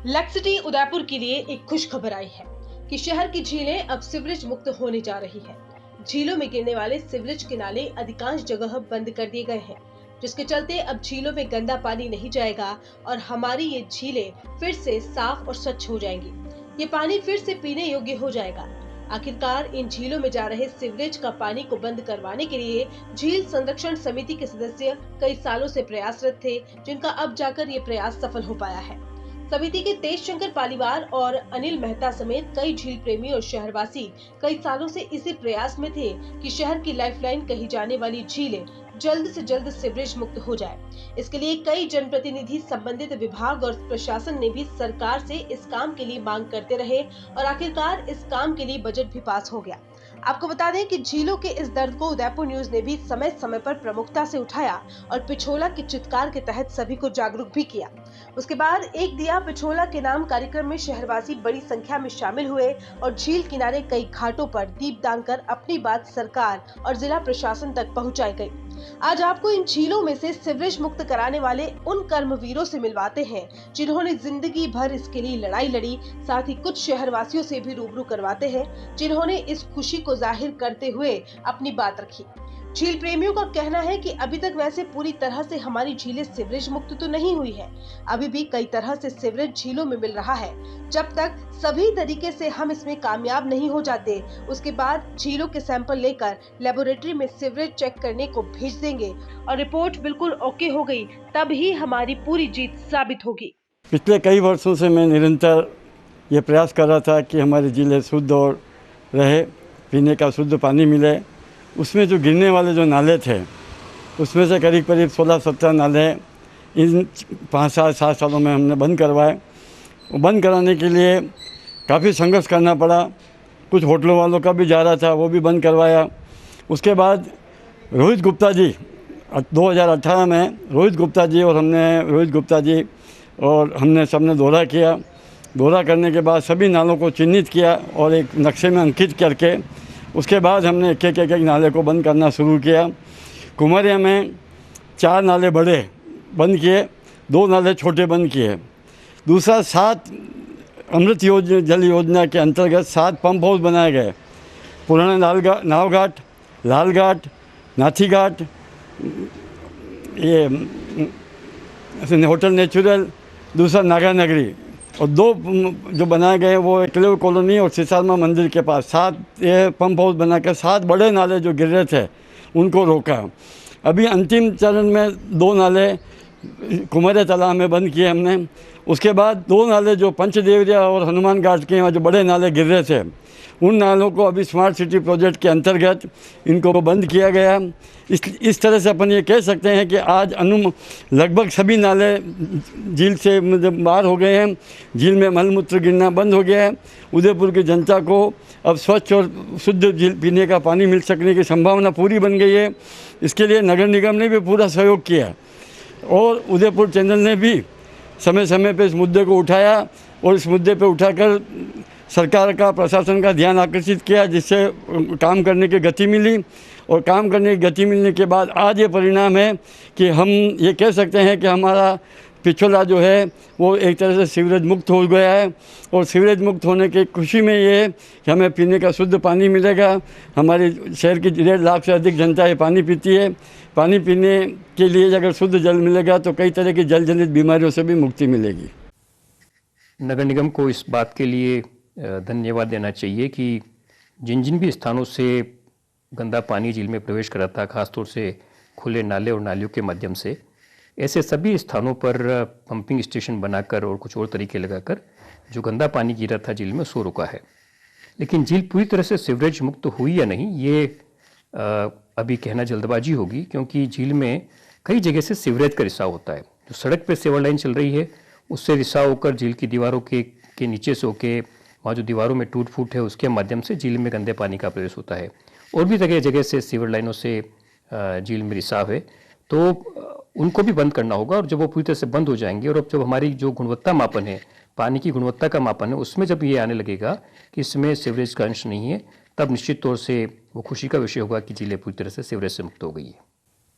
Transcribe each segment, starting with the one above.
लक्सिटी उदयपुर के लिए एक खुश खबर आई है कि शहर की झीलें अब सीवरेज मुक्त होने जा रही हैं। झीलों में गिरने वाले सीवरेज के नाले अधिकांश जगह बंद कर दिए गए हैं, जिसके चलते अब झीलों में गंदा पानी नहीं जाएगा और हमारी ये झीलें फिर से साफ और स्वच्छ हो जाएंगी। ये पानी फिर से पीने योग्य हो जाएगा। आखिरकार इन झीलों में जा रहे सीवरेज का पानी को बंद करवाने के लिए झील संरक्षण समिति के सदस्य कई सालों से प्रयासरत थे, जिनका अब जाकर ये प्रयास सफल हो पाया है। समिति के तेज शंकर पालीवाल और अनिल मेहता समेत कई झील प्रेमी और शहरवासी कई सालों से इसी प्रयास में थे कि शहर की लाइफलाइन कही जाने वाली झीलें जल्द से जल्द सीवरेज मुक्त हो जाए। इसके लिए कई जनप्रतिनिधि, संबंधित विभाग और प्रशासन ने भी सरकार से इस काम के लिए मांग करते रहे और आखिरकार इस काम के लिए बजट भी पास हो गया। आपको बता दें कि झीलों के इस दर्द को उदयपुर न्यूज ने भी समय समय पर प्रमुखता से उठाया और पिछोला की चित्कार के तहत सभी को जागरूक भी किया। उसके बाद एक दिया पिछोला के नाम कार्यक्रम में शहरवासी बड़ी संख्या में शामिल हुए और झील किनारे कई घाटों पर दीपदान कर अपनी बात सरकार और जिला प्रशासन तक पहुंचाई गई। आज आपको इन झीलों में से सीवरेज मुक्त कराने वाले उन कर्मवीरों से मिलवाते हैं जिन्होंने जिंदगी भर इसके लिए लड़ाई लड़ी। साथ ही कुछ शहरवासियों से भी रूबरू करवाते हैं जिन्होंने इस खुशी को जाहिर करते हुए अपनी बात रखी। झील प्रेमियों का कहना है कि अभी तक वैसे पूरी तरह से हमारी झीलें सीवरेज मुक्त तो नहीं हुई है, अभी भी कई तरह से सीवरेज झीलों में मिल रहा है। जब तक सभी तरीके से हम इसमें कामयाब नहीं हो जाते, उसके बाद झीलों के सैंपल लेकर लेबोरेटरी में सीवरेज चेक करने को भेज देंगे और रिपोर्ट बिल्कुल ओके हो गई, तब ही हमारी पूरी जीत साबित होगी। पिछले कई वर्षों से मैं निरंतर ये प्रयास कर रहा था कि हमारी झीलें शुद्ध और रहे, पीने का शुद्ध पानी मिले। उसमें जो गिरने वाले जो नाले थे, उसमें से करीब 16-17 नाले इन 5-7 सालों में हमने बंद करवाए। बंद कराने के लिए काफ़ी संघर्ष करना पड़ा। कुछ होटलों वालों का भी जा रहा था, वो भी बंद करवाया। उसके बाद रोहित गुप्ता जी 2018 में रोहित गुप्ता जी और हमने सबने दौरा किया। दौरा करने के बाद सभी नालों को चिन्हित किया और एक नक्शे में अंकित करके उसके बाद हमने एक नाले को बंद करना शुरू किया। कुमारिया में 4 नाले बड़े बंद किए, 2 नाले छोटे बंद किए। दूसरा 7 अमृत जल योजना के अंतर्गत 7 पंप हाउस बनाए गए। पुराना नावघाट, लालघाट, नाथी घाट, ये होटल नेचुरल, दूसरा नागा नगरी और 2 जो बनाए गए वो एकलेव कॉलोनी और सिसारमा मंदिर के पास 7 ये पंप हाउस बनाकर 7 बड़े नाले जो गिर रहे थे उनको रोका। अभी अंतिम चरण में 2 नाले कुमारिया तालाब में बंद किए हमने। उसके बाद 2 नाले जो पंचदेवरिया और हनुमान घाट के जो बड़े नाले गिर रहे थे, उन नालों को अभी स्मार्ट सिटी प्रोजेक्ट के अंतर्गत इनको बंद किया गया। इस तरह से अपन ये कह सकते हैं कि आज लगभग सभी नाले झील से बाहर हो गए हैं। झील में मलमूत्र गिरना बंद हो गया है। उदयपुर की जनता को अब स्वच्छ और शुद्ध झील पीने का पानी मिल सकने की संभावना पूरी बन गई है। इसके लिए नगर निगम ने भी पूरा सहयोग किया और उदयपुर चैनल ने भी समय समय पर इस मुद्दे को उठाया और इस मुद्दे पर उठाकर सरकार का, प्रशासन का ध्यान आकर्षित किया, जिससे काम करने की गति मिली। और काम करने की गति मिलने के बाद आज ये परिणाम है कि हम ये कह सकते हैं कि हमारा पिछोला जो है वो एक तरह से सीवरेज मुक्त हो गया है। और सीवरेज मुक्त होने की खुशी में ये है कि हमें पीने का शुद्ध पानी मिलेगा। हमारे शहर की 1.5 लाख से अधिक जनता ये पानी पीती है। पानी पीने के लिए अगर शुद्ध जल मिलेगा तो कई तरह की जल जनित बीमारियों से भी मुक्ति मिलेगी। नगर निगम को इस बात के लिए धन्यवाद देना चाहिए कि जिन भी स्थानों से गंदा पानी झील में प्रवेश कर रहा था, खासतौर से खुले नाले और नालियों के माध्यम से, ऐसे सभी स्थानों पर पंपिंग स्टेशन बनाकर और कुछ और तरीके लगाकर जो गंदा पानी गिर रहा था झील में उसको रोका है। लेकिन झील पूरी तरह से सीवरेज मुक्त हुई या नहीं, ये अभी कहना जल्दबाजी होगी, क्योंकि झील में कई जगह से सीवरेज का रिसाव होता है। जो सड़क पर सेवर लाइन चल रही है उससे रिसाव होकर झील की दीवारों के नीचे से होके वहाँ जो दीवारों में टूट फूट है उसके माध्यम से झील में गंदे पानी का प्रवेश होता है। और भी जगह से सीवर लाइनों से झील में रिसाव है, तो उनको भी बंद करना होगा। और जब वो पूरी तरह से बंद हो जाएंगे और अब जब हमारी जो गुणवत्ता मापन है, पानी की गुणवत्ता का मापन है, उसमें जब ये आने लगेगा कि इसमें सीवरेज का अंश नहीं है, तब निश्चित तौर से वो खुशी का विषय होगा कि झीलें पूरी तरह से सीवरेज से मुक्त हो गई है।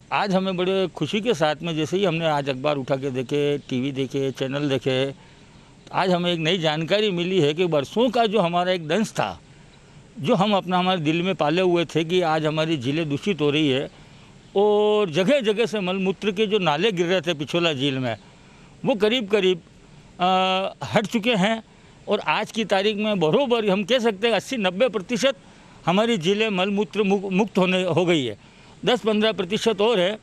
आज हमें बड़े खुशी के साथ में, जैसे ही हमने आज अखबार उठा के देखे, टीवी देखे, चैनल देखे आज हमें एक नई जानकारी मिली है कि वर्षों का जो हमारा एक दंश था, जो हम अपना हमारे दिल में पाले हुए थे कि आज हमारी झीलें दूषित हो रही है और जगह जगह से मलमूत्र के जो नाले गिर रहे थे पिछोला झील में, वो करीब करीब हट चुके हैं। और आज की तारीख में बरोबर हम कह सकते हैं 80-90% हमारी झीलें मलमूत्र मुक्त हो गई है। 10-15% और है।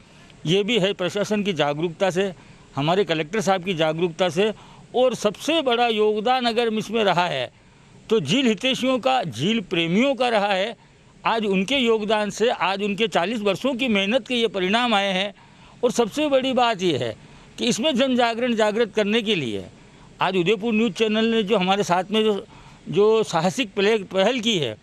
ये भी है प्रशासन की जागरूकता से, हमारे कलेक्टर साहब की जागरूकता से, और सबसे बड़ा योगदान अगर इसमें रहा है तो झील हितैषियों का, झील प्रेमियों का रहा है। आज उनके योगदान से, आज उनके 40 वर्षों की मेहनत के ये परिणाम आए हैं। और सबसे बड़ी बात ये है कि इसमें जन जागृत करने के लिए आज उदयपुर न्यूज़ चैनल ने जो हमारे साथ में जो साहसिक पहल की है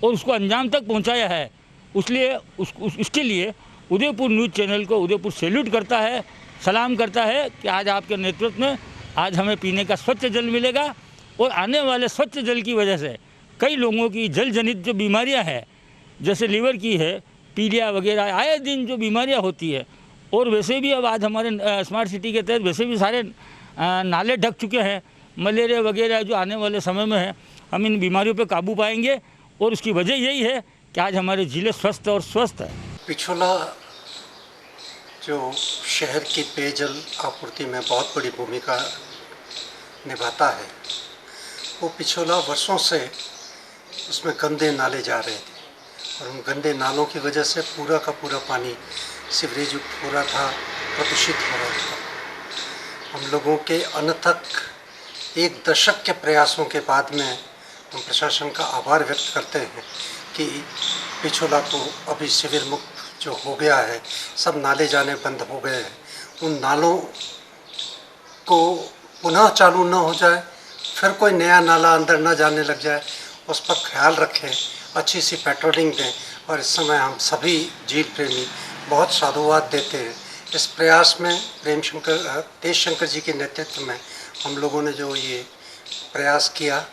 और उसको अंजाम तक पहुंचाया है, उसके लिए उदयपुर न्यूज़ चैनल को उदयपुर सैल्यूट करता है, सलाम करता है कि आज आपके नेतृत्व में आज हमें पीने का स्वच्छ जल मिलेगा। और आने वाले स्वच्छ जल की वजह से कई लोगों की जल जनित जो बीमारियां हैं, जैसे लीवर की है, पीलिया वगैरह, आए दिन जो बीमारियां होती है। और वैसे भी अब आज हमारे स्मार्ट सिटी के तहत वैसे भी सारे नाले ढक चुके हैं। मलेरिया वगैरह जो आने वाले समय में है, हम इन बीमारियों पर काबू पाएंगे। और उसकी वजह यही है कि आज हमारे ज़िले स्वस्थ है। पिछोला जो शहर की पेयजल आपूर्ति में बहुत बड़ी भूमिका निभाता है, वो पिछोला वर्षों से उसमें गंदे नाले जा रहे थे और उन गंदे नालों की वजह से पूरा का पूरा पानी सीवरेज युक्त हो रहा था, प्रदूषित हो रहा था। हम लोगों के अनथक 1 दशक के प्रयासों के बाद में हम प्रशासन का आभार व्यक्त करते हैं कि पिछोला को अभी शिविर मुक्त जो हो गया है, सब नाले जाने बंद हो गए हैं। उन नालों को पुनः चालू न हो जाए, फिर कोई नया नाला अंदर न जाने लग जाए, उस पर ख्याल रखें, अच्छी सी पेट्रोलिंग दें। और इस समय हम सभी झील प्रेमी बहुत साधुवाद देते हैं। इस प्रयास में तेज शंकर जी के नेतृत्व में हम लोगों ने जो ये प्रयास किया,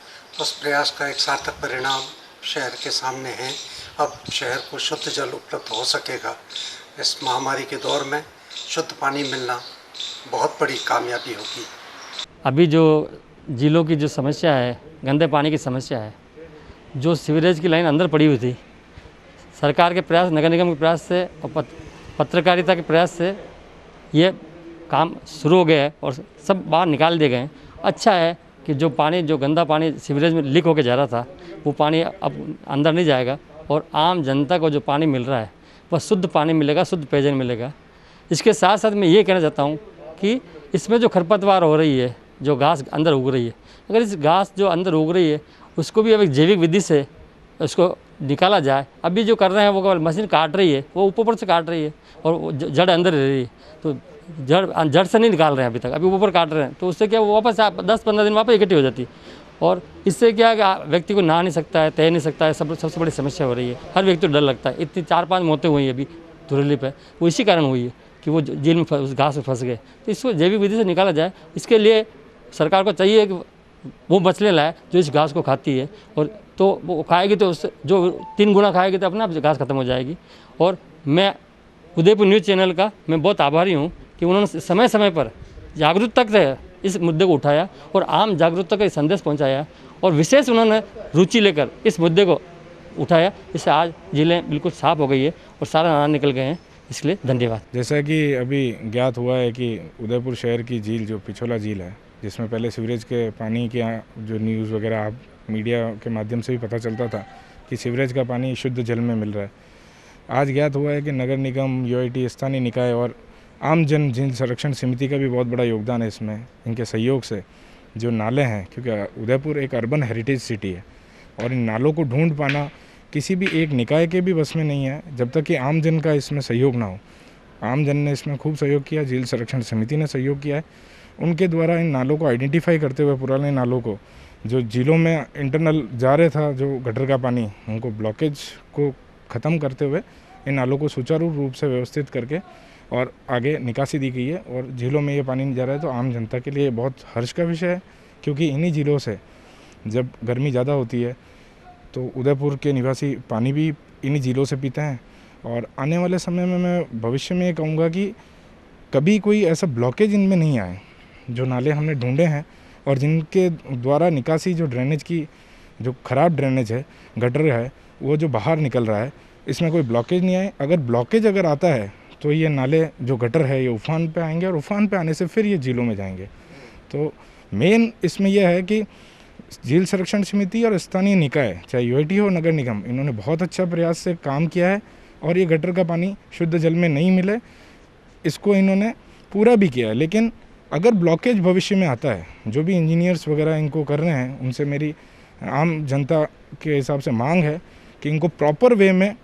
उस प्रयास का एक सार्थक परिणाम शहर के सामने है। अब शहर को शुद्ध जल उपलब्ध हो सकेगा। इस महामारी के दौर में शुद्ध पानी मिलना बहुत बड़ी कामयाबी होगी। अभी जो झीलों की जो समस्या है, गंदे पानी की समस्या है, जो सीवरेज की लाइन अंदर पड़ी हुई थी, सरकार के प्रयास, नगर निगम के प्रयास से और पत्रकारिता के प्रयास से ये काम शुरू हो गया है और सब बाहर निकाल दिए गए हैं। अच्छा है कि जो पानी, जो गंदा पानी सीवरेज में लीक होकर जा रहा था, वो पानी अब अंदर नहीं जाएगा और आम जनता को जो पानी मिल रहा है वह शुद्ध पानी मिलेगा, शुद्ध पेयजल मिलेगा। इसके साथ साथ मैं ये कहना चाहता हूँ कि इसमें जो खरपतवार हो रही है, जो घास अंदर उग रही है, अगर इस घास जो अंदर उग रही है उसको भी अब एक जैविक विधि से उसको निकाला जाए। अभी जो कर रहे हैं वो केवल मशीन काट रही है, वो ऊपर से काट रही है और जड़ अंदर रह रही है, तो जड़ से नहीं निकाल रहे हैं अभी तक, अभी ऊपर काट रहे हैं। तो उससे क्या वो वापस 10-15 दिन वापस इकट्ठी हो जाती है और इससे क्या है कि व्यक्ति को नहा नहीं सकता है, तैर नहीं सकता है। सबसे बड़ी समस्या हो रही है। हर व्यक्ति को डर लगता है। इतनी 4-5 मौतें हुई हैं अभी धुरेली पे, वो इसी कारण हुई है कि वो जेल में उस घास में फंस गए। तो इसको जैविक विधि से निकाला जाए। इसके लिए सरकार को चाहिए कि वो मछलियाँ लाए जो इस घास को खाती है, और तो वो खाएगी तो उससे जो 3 गुना खाएगी तो अपने आप घास खत्म हो जाएगी। और मैं उदयपुर न्यूज़ चैनल का मैं बहुत आभारी हूँ कि उन्होंने समय समय पर जागरूकता से इस मुद्दे को उठाया और आम जागरूकता का संदेश पहुँचाया और विशेष उन्होंने रुचि लेकर इस मुद्दे को उठाया। इससे आज झीलें बिल्कुल साफ़ हो गई है और सारा नाला निकल गए हैं। इसलिए धन्यवाद। जैसा कि अभी ज्ञात हुआ है कि उदयपुर शहर की झील जो पिछोला झील है, जिसमें पहले सीवरेज के पानी की जो न्यूज़ वगैरह आप मीडिया के माध्यम से भी पता चलता था कि सीवरेज का पानी शुद्ध जल में मिल रहा है, आज ज्ञात हुआ है कि नगर निगम, यूआईटी, स्थानीय निकाय और आम जन झील संरक्षण समिति का भी बहुत बड़ा योगदान है इसमें। इनके सहयोग से जो नाले हैं, क्योंकि उदयपुर एक अर्बन हेरिटेज सिटी है और इन नालों को ढूंढ पाना किसी भी एक निकाय के भी बस में नहीं है जब तक कि आम जन का इसमें सहयोग ना हो। आम जन ने इसमें खूब सहयोग किया, झील संरक्षण समिति ने सहयोग किया है। उनके द्वारा इन नालों को आइडेंटिफाई करते हुए, पुराने नालों को जो झीलों में इंटरनल जा रहा था, जो गटर का पानी, उनको ब्लॉकेज को ख़त्म करते हुए इन नालों को सुचारू रूप से व्यवस्थित करके और आगे निकासी दी गई है और झीलों में ये पानी नहीं जा रहा है। तो आम जनता के लिए बहुत हर्ष का विषय है, क्योंकि इन्हीं झीलों से जब गर्मी ज़्यादा होती है तो उदयपुर के निवासी पानी भी इन्हीं झीलों से पीते हैं। और आने वाले समय में मैं भविष्य में ये कहूँगा कि कभी कोई ऐसा ब्लॉकेज इनमें नहीं आए। जो नाले हमने ढूंढे हैं और जिनके द्वारा निकासी जो ड्रेनेज की जो ख़राब ड्रेनेज है, गटर है, वो जो बाहर निकल रहा है, इसमें कोई ब्लॉकेज नहीं आए। अगर ब्लॉकेज अगर आता है तो ये नाले जो गटर है ये उफान पे आएंगे और उफान पे आने से फिर ये झीलों में जाएंगे। तो मेन इसमें यह है कि झील संरक्षण समिति और स्थानीय निकाय, चाहे यूआईटी हो, नगर निगम, इन्होंने बहुत अच्छा प्रयास से काम किया है और ये गटर का पानी शुद्ध जल में नहीं मिले इसको इन्होंने पूरा भी किया है। लेकिन अगर ब्लॉकेज भविष्य में आता है, जो भी इंजीनियर्स वगैरह इनको कर रहे हैं, उनसे मेरी आम जनता के हिसाब से मांग है कि इनको प्रॉपर वे में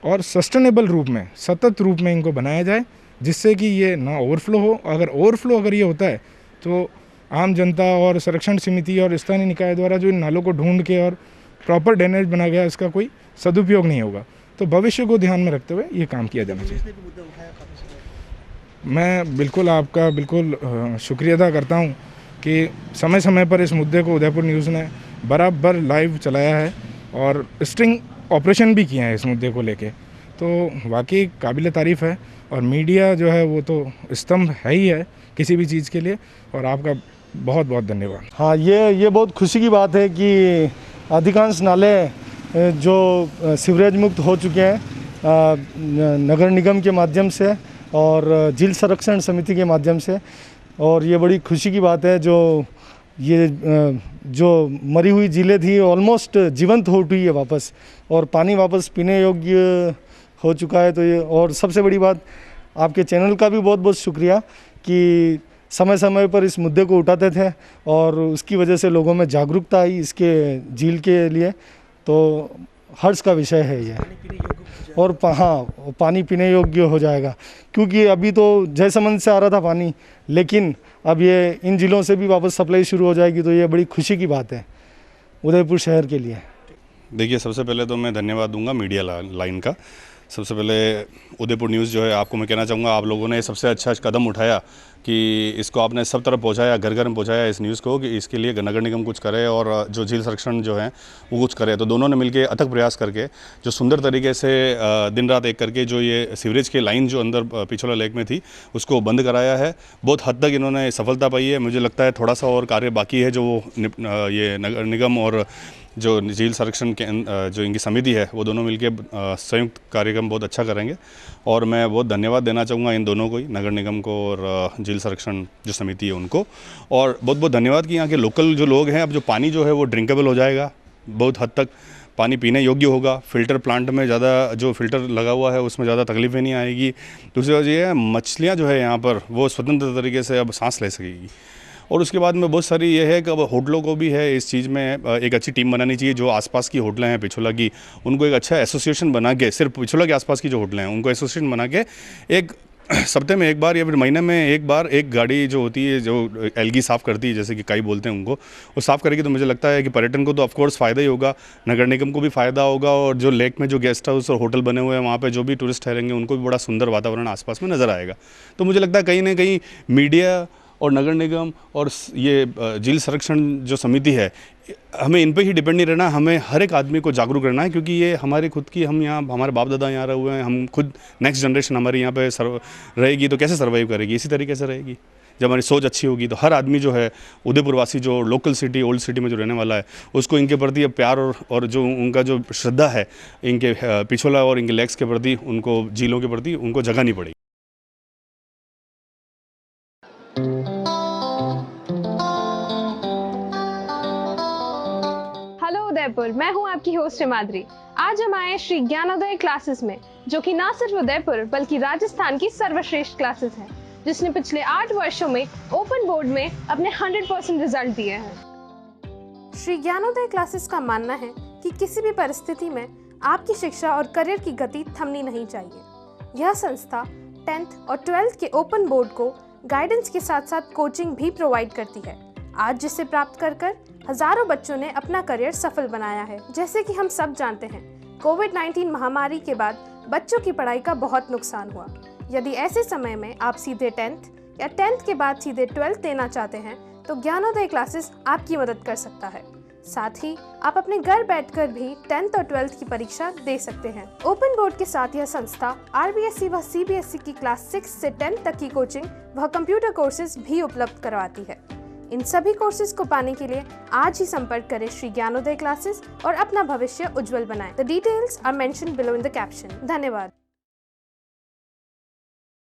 और सस्टेनेबल रूप में, सतत रूप में इनको बनाया जाए, जिससे कि ये ना ओवरफ्लो हो। अगर ये होता है तो आम जनता और संरक्षण समिति और स्थानीय निकाय द्वारा जो इन नालों को ढूंढ के और प्रॉपर ड्रेनेज बना गया, इसका कोई सदुपयोग नहीं होगा। तो भविष्य को ध्यान में रखते हुए ये काम किया जाना चाहिए। मैं बिल्कुल आपका शुक्रिया अदा करता हूँ कि समय समय पर इस मुद्दे को उदयपुर न्यूज़ ने बराबर लाइव चलाया है और स्ट्रिंग ऑपरेशन भी किए हैं इस मुद्दे को लेके। तो वाकई काबिल तारीफ़ है और मीडिया जो है वो तो स्तंभ है ही है किसी भी चीज़ के लिए, और आपका बहुत बहुत धन्यवाद। हाँ, ये बहुत खुशी की बात है कि अधिकांश नाले जो सीवरेज मुक्त हो चुके हैं नगर निगम के माध्यम से और झील संरक्षण समिति के माध्यम से, और ये बड़ी खुशी की बात है जो मरी हुई झीलें थी ऑलमोस्ट जीवंत हो उठी है वापस, और पानी वापस पीने योग्य हो चुका है। तो ये, और सबसे बड़ी बात, आपके चैनल का भी बहुत बहुत शुक्रिया कि समय समय पर इस मुद्दे को उठाते थे और उसकी वजह से लोगों में जागरूकता आई इसके झील के लिए। तो हर्ष का विषय है ये, और हाँ, पानी पीने योग्य हो जाएगा, क्योंकि अभी तो जयसमंद से आ रहा था पानी, लेकिन अब ये इन जिलों से भी वापस सप्लाई शुरू हो जाएगी। तो ये बड़ी खुशी की बात है उदयपुर शहर के लिए। देखिए, सबसे पहले तो मैं धन्यवाद दूंगा मीडिया लाइन का। सबसे पहले उदयपुर न्यूज़ जो है, आपको मैं कहना चाहूँगा, आप लोगों ने सबसे अच्छा कदम उठाया कि इसको आपने सब तरफ पहुँचाया, घर घर में पहुँचाया इस न्यूज़ को, कि इसके लिए नगर निगम कुछ करे और जो झील संरक्षण जो है वो कुछ करे। तो दोनों ने मिलकर अथक प्रयास करके जो सुंदर तरीके से दिन रात एक करके जो ये सीवरेज के लाइन जो अंदर पिछोला लेक में थी उसको बंद कराया है। बहुत हद तक इन्होंने सफलता पाई है। मुझे लगता है थोड़ा सा और कार्य बाकी है, जो ये नगर निगम और जो झील संरक्षण के जो इनकी समिति है वो दोनों मिलकर संयुक्त कार्यक्रम बहुत अच्छा करेंगे। और मैं बहुत धन्यवाद देना चाहूँगा इन दोनों को ही, नगर निगम को और झील संरक्षण जो समिति है उनको। और बहुत बहुत धन्यवाद कि यहाँ के लोकल जो लोग हैं, अब जो पानी जो है वो ड्रिंकेबल हो जाएगा, बहुत हद तक पानी पीने योग्य होगा। फ़िल्टर प्लांट में ज़्यादा जो फ़िल्टर लगा हुआ है उसमें ज़्यादा तकलीफ़ें नहीं आएगी। दूसरी बात ये है, मछलियाँ जो है यहाँ पर वो स्वतंत्र तरीके से अब सांस ले सकेगी। और उसके बाद में बहुत सारी ये है कि अब होटलों को भी है इस चीज़ में एक अच्छी टीम बनानी चाहिए। जो आसपास की होटलें हैं पिछोला की, उनको एक अच्छा एसोसिएशन बना के, सिर्फ पिछोला के आसपास की जो होटलें हैं उनको एसोसिएशन बना के एक सप्ताह में एक बार या फिर महीने में एक बार एक गाड़ी जो होती है जो एलगी साफ़ करती है, जैसे कि काई बोलते हैं उनको, वो साफ़ करेगी। तो मुझे लगता है कि पर्यटन को तो ऑफकोर्स फ़ायदा ही होगा, नगर निगम को भी फ़ायदा होगा, और जो लेक में जो गेस्ट हाउस और होटल बने हुए हैं वहाँ पे जो भी टूरिस्ट ठहरेंगे उनको भी बड़ा सुंदर वातावरण आसपास में नज़र आएगा। तो मुझे लगता है कहीं ना कहीं मीडिया और नगर निगम और ये झील संरक्षण जो समिति है, हमें इन पे ही डिपेंड नहीं रहना, हमें हर एक आदमी को जागरूक रहना है, क्योंकि ये हमारे खुद की, हम यहाँ, हमारे बाप दादा यहाँ रहे हुए हैं, हम खुद नेक्स्ट जनरेशन हमारी यहाँ पे रहेगी तो कैसे सर्वाइव करेगी? इसी तरीके से रहेगी। जब हमारी सोच अच्छी होगी तो हर आदमी जो है, उदयपुर वासी जो लोकल सिटी, ओल्ड सिटी में जो रहने वाला है, उसको इनके प्रति अब प्यार और जो उनका जो श्रद्धा है इनके पिछोला और इनके लेक्स के प्रति, उनको झीलों के प्रति उनको जगानी पड़ेगी। उदयपुर, मैं हूं आपकी होस्ट हिमाद्री। आज हम आए श्री ज्ञानोदय क्लासेस में, जो कि न सिर्फ उदयपुर बल्कि राजस्थान की सर्वश्रेष्ठ क्लासेस है, जिसने पिछले 8 वर्षों में ओपन बोर्ड में अपने 100% रिजल्ट दिए हैं। श्री ज्ञानोदय क्लासेस का मानना है कि किसी भी परिस्थिति में आपकी शिक्षा और करियर की गति थमनी नहीं चाहिए। यह संस्था 10th और 12th के ओपन बोर्ड को गाइडेंस के साथ साथ कोचिंग भी प्रोवाइड करती है। आज जिसे प्राप्त कर हजारों बच्चों ने अपना करियर सफल बनाया है। जैसे कि हम सब जानते हैं, कोविड-19 महामारी के बाद बच्चों की पढ़ाई का बहुत नुकसान हुआ। यदि ऐसे समय में आप सीधे 10th या 10th के बाद सीधे 12th देना चाहते हैं तो ज्ञानोदय क्लासेस आपकी मदद कर सकता है। साथ ही आप अपने घर बैठकर भी 10th और 12th की परीक्षा दे सकते हैं। ओपन बोर्ड के साथ यह संस्था RBSE व CBSE की क्लास 6 से 10 तक की कोचिंग व कंप्यूटर कोर्सेज भी उपलब्ध करवाती है। इन सभी कोर्सेज को पाने के लिए आज ही संपर्क करें श्री ज्ञानोदय क्लासेस और अपना भविष्य उज्जवल बनाएं। The details are mentioned below in the caption. धन्यवाद।